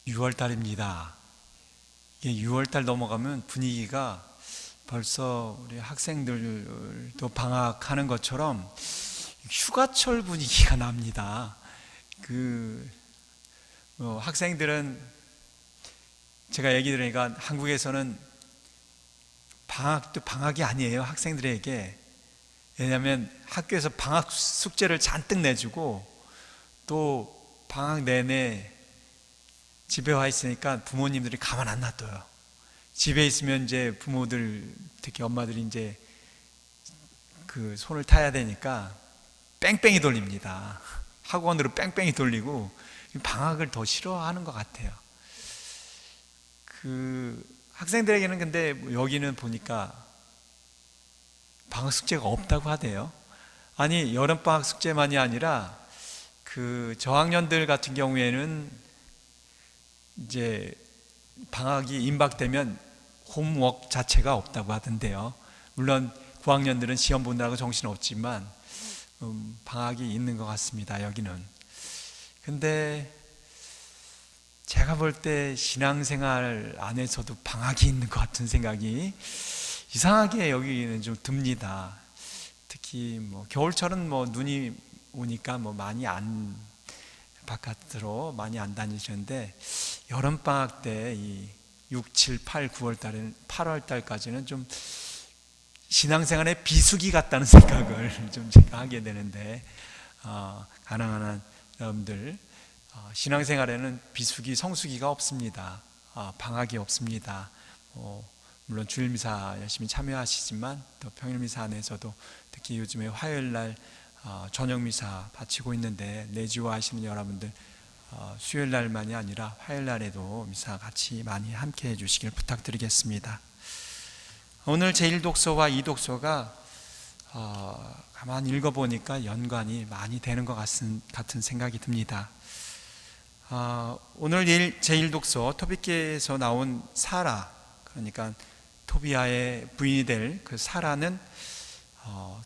6월달입니다. 이게 6월달 넘어가면 분위기가 벌써 우리 학생들도 방학하는 것처럼 휴가철 분위기가 납니다. 학생들은 제가 얘기 들으니까 한국에서는 방학도 방학이 아니에요, 학생들에게. 왜냐하면 학교에서 방학 숙제를 잔뜩 내주고 또 방학 내내 집에 와 있으니까 부모님들이 가만 안 놔둬요. 집에 있으면 이제 부모들, 특히 엄마들이 이제 그 손을 타야 되니까 뺑뺑이 돌립니다. 학원으로 뺑뺑이 돌리고 방학을 더 싫어하는 것 같아요. 학생들에게는 근데 여기는 보니까 방학 숙제가 없다고 하대요. 아니, 여름방학 숙제만이 아니라 저학년들 같은 경우에는 이제 방학이 임박되면 홈워크 자체가 없다고 하던데요. 물론 9학년들은 시험 본다고 정신 없지만 방학이 있는 것 같습니다, 여기는. 근데 제가 볼 때 신앙생활 안에서도 방학이 있는 것 같은 생각이 이상하게 여기는 좀 듭니다. 특히 겨울철은 눈이 오니까 바깥으로 많이 안 다니시는데 여름방학 때 이 6, 7, 8, 9월 달에는 8월 달까지는 좀 신앙생활의 비수기 같다는 생각을 좀 제가 하게 되는데, 가능한 한 여러분들 신앙생활에는 비수기, 성수기가 없습니다. 방학이 없습니다. 물론 주일미사 열심히 참여하시지만 또 평일미사 안에서도 특히 요즘에 화요일날 저녁미사 바치고 있는데, 내주와 하시는 여러분들 수요일날만이 아니라 화요일날에도 미사 같이 많이 함께 해주시길 부탁드리겠습니다. 오늘 제1독서와 2독서가 가만히 읽어보니까 연관이 많이 되는 것 같은 생각이 듭니다. 오늘 제1독서 토비께에서 나온 사라, 그러니까 토비아의 부인이 될 그 사라는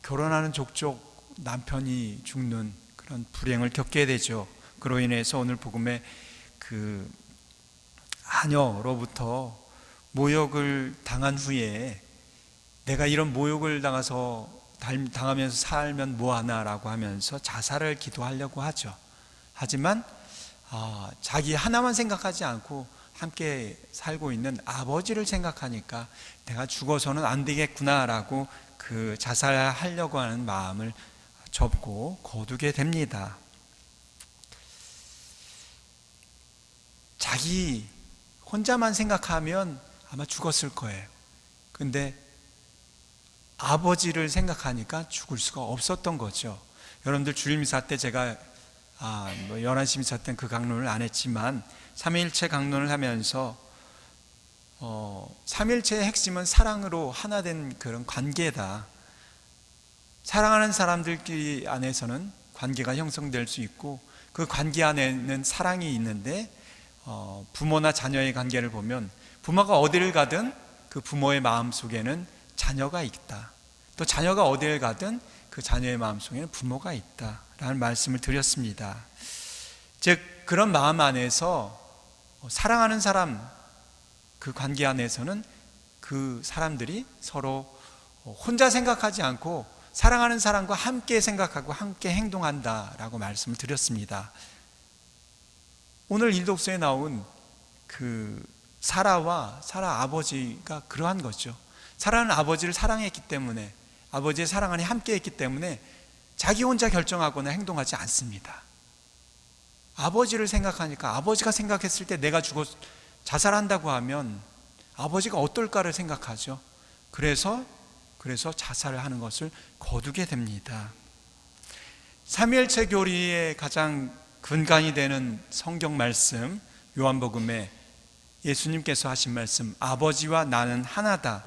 결혼하는 족족 남편이 죽는 그런 불행을 겪게 되죠. 그로 인해서 오늘 복음에 하녀로부터 모욕을 당한 후에 내가 이런 모욕을 당하면서 살면 뭐하나라고 하면서 자살을 기도하려고 하죠. 하지만 자기 하나만 생각하지 않고 함께 살고 있는 아버지를 생각하니까 내가 죽어서는 안 되겠구나라고 자살하려고 하는 마음을 접고 거두게 됩니다. 자기 혼자만 생각하면 아마 죽었을 거예요. 근데 아버지를 생각하니까 죽을 수가 없었던 거죠. 여러분들 주일미사 때 제가 11시 미사 때는 그 강론을 안 했지만 삼위일체 강론을 하면서 삼위일체의 핵심은 사랑으로 하나 된 그런 관계다. 사랑하는 사람들끼리 안에서는 관계가 형성될 수 있고 그 관계 안에는 사랑이 있는데, 부모나 자녀의 관계를 보면 부모가 어디를 가든 그 부모의 마음 속에는 자녀가 있다. 또 자녀가 어디를 가든 그 자녀의 마음 속에는 부모가 있다라는 말씀을 드렸습니다. 즉 그런 마음 안에서 사랑하는 사람, 그 관계 안에서는 그 사람들이 서로 혼자 생각하지 않고 사랑하는 사람과 함께 생각하고 함께 행동한다라고 말씀을 드렸습니다. 오늘 1독서에 나온 사라와 사라 아버지가 그러한 거죠. 사라는 아버지를 사랑했기 때문에, 아버지의 사랑 안에 함께 했기 때문에 자기 혼자 결정하거나 행동하지 않습니다. 아버지를 생각하니까, 아버지가 생각했을 때 내가 자살한다고 하면 아버지가 어떨까를 생각하죠. 그래서 자살을 하는 것을 거두게 됩니다. 삼위일체 교리의 가장 근간이 되는 성경 말씀, 요한복음에 예수님께서 하신 말씀, 아버지와 나는 하나다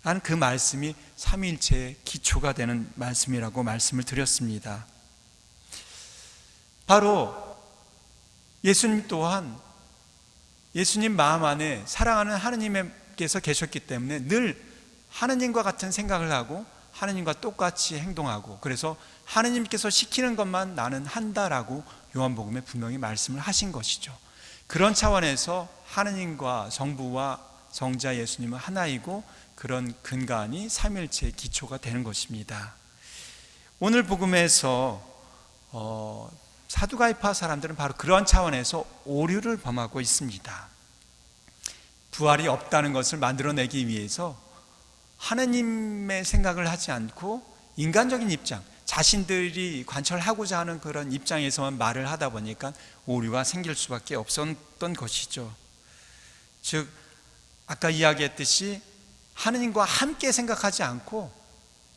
라는 그 말씀이 삼위일체의 기초가 되는 말씀이라고 말씀을 드렸습니다. 바로 예수님 또한 예수님 마음 안에 사랑하는 하느님께서 계셨기 때문에 늘 하느님과 같은 생각을 하고 하느님과 똑같이 행동하고, 그래서 하느님께서 시키는 것만 나는 한다라고 요한복음에 분명히 말씀을 하신 것이죠. 그런 차원에서 하느님과 성부와 성자 예수님은 하나이고 그런 근간이 삼위일체의 기초가 되는 것입니다. 오늘 복음에서 사두가이파 사람들은 바로 그런 차원에서 오류를 범하고 있습니다. 부활이 없다는 것을 만들어내기 위해서 하느님의 생각을 하지 않고 인간적인 입장, 자신들이 관철하고자 하는 그런 입장에서만 말을 하다 보니까 오류가 생길 수밖에 없었던 것이죠. 즉 아까 이야기했듯이 하느님과 함께 생각하지 않고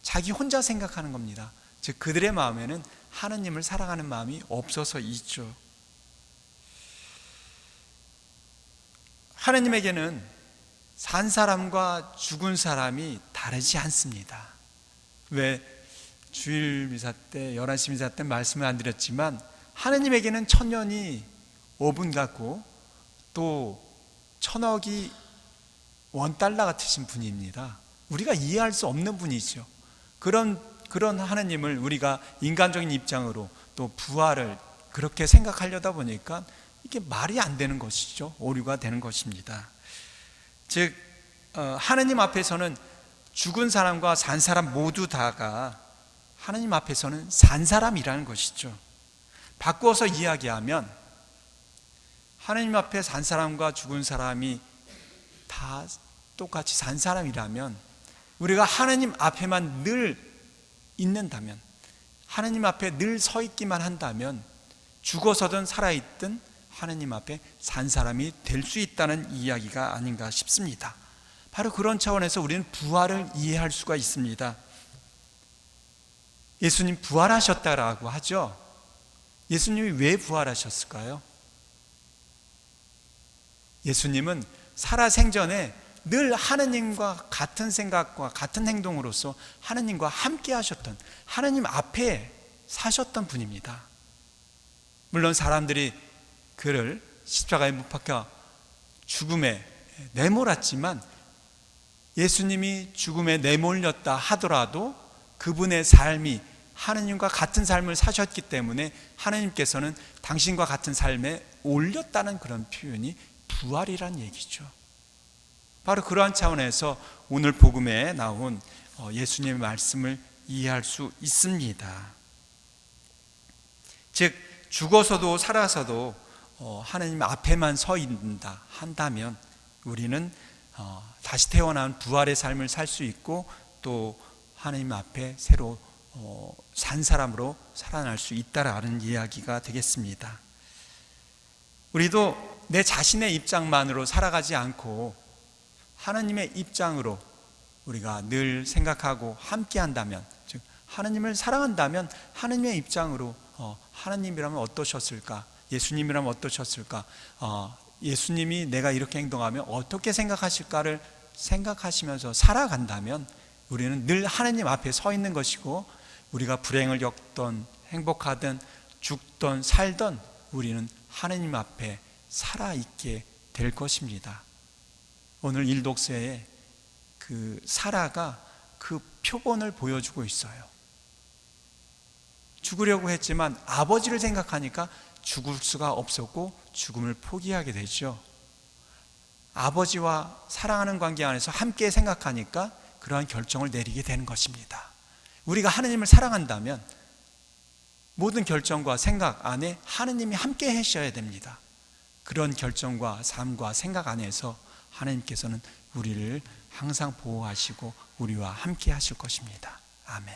자기 혼자 생각하는 겁니다. 즉 그들의 마음에는 하느님을 사랑하는 마음이 없어서 있죠. 하느님에게는 산 사람과 죽은 사람이 다르지 않습니다. 왜 주일 미사 때 11시 미사 때 말씀을 안 드렸지만 하느님에게는 천년이 5분 같고 또 천억이 $1 같으신 분입니다. 우리가 이해할 수 없는 분이죠. 그런 하느님을 우리가 인간적인 입장으로 또 부활을 그렇게 생각하려다 보니까 이게 말이 안 되는 것이죠. 오류가 되는 것입니다. 즉 하느님 앞에서는 죽은 사람과 산 사람 모두 다가 하느님 앞에서는 산 사람이라는 것이죠. 바꾸어서 이야기하면 하느님 앞에 산 사람과 죽은 사람이 다 똑같이 산 사람이라면 우리가 하느님 앞에만 늘 있는다면, 하느님 앞에 늘 서 있기만 한다면 죽어서든 살아있든 하느님 앞에 산 사람이 될 수 있다는 이야기가 아닌가 싶습니다. 바로 그런 차원에서 우리는 부활을 이해할 수가 있습니다. 예수님 부활하셨다라고 하죠. 예수님이 왜 부활하셨을까요? 예수님은 살아생전에 늘 하느님과 같은 생각과 같은 행동으로서 하느님과 함께 하셨던, 하느님 앞에 사셨던 분입니다. 물론 사람들이 그를 십자가에 못 박혀 죽음에 내몰았지만 예수님이 죽음에 내몰렸다 하더라도 그분의 삶이 하느님과 같은 삶을 사셨기 때문에 하느님께서는 당신과 같은 삶에 올렸다는 그런 표현이 부활이란 얘기죠. 바로 그러한 차원에서 오늘 복음에 나온 예수님의 말씀을 이해할 수 있습니다. 즉 죽어서도 살아서도 하느님 앞에만 서 있는다 한다면 우리는 다시 태어난 부활의 삶을 살 수 있고 또 하느님 앞에 새로 산 사람으로 살아날 수 있다라는 이야기가 되겠습니다. 우리도 내 자신의 입장만으로 살아가지 않고 하느님의 입장으로 우리가 늘 생각하고 함께 한다면, 즉 하느님을 사랑한다면 하느님의 입장으로 하느님이라면 어떠셨을까? 예수님이라면 어떠셨을까? 예수님이 내가 이렇게 행동하면 어떻게 생각하실까를 생각하시면서 살아간다면 우리는 늘 하느님 앞에 서 있는 것이고 우리가 불행을 겪던 행복하든 죽던 살던 우리는 하느님 앞에 살아있게 될 것입니다. 오늘 일독서에 그 사라가 그 표본을 보여주고 있어요. 죽으려고 했지만 아버지를 생각하니까 죽을 수가 없었고 죽음을 포기하게 되죠. 아버지와 사랑하는 관계 안에서 함께 생각하니까 그러한 결정을 내리게 되는 것입니다. 우리가 하느님을 사랑한다면 모든 결정과 생각 안에 하느님이 함께 하셔야 됩니다. 그런 결정과 삶과 생각 안에서 하느님께서는 우리를 항상 보호하시고 우리와 함께 하실 것입니다. 아멘.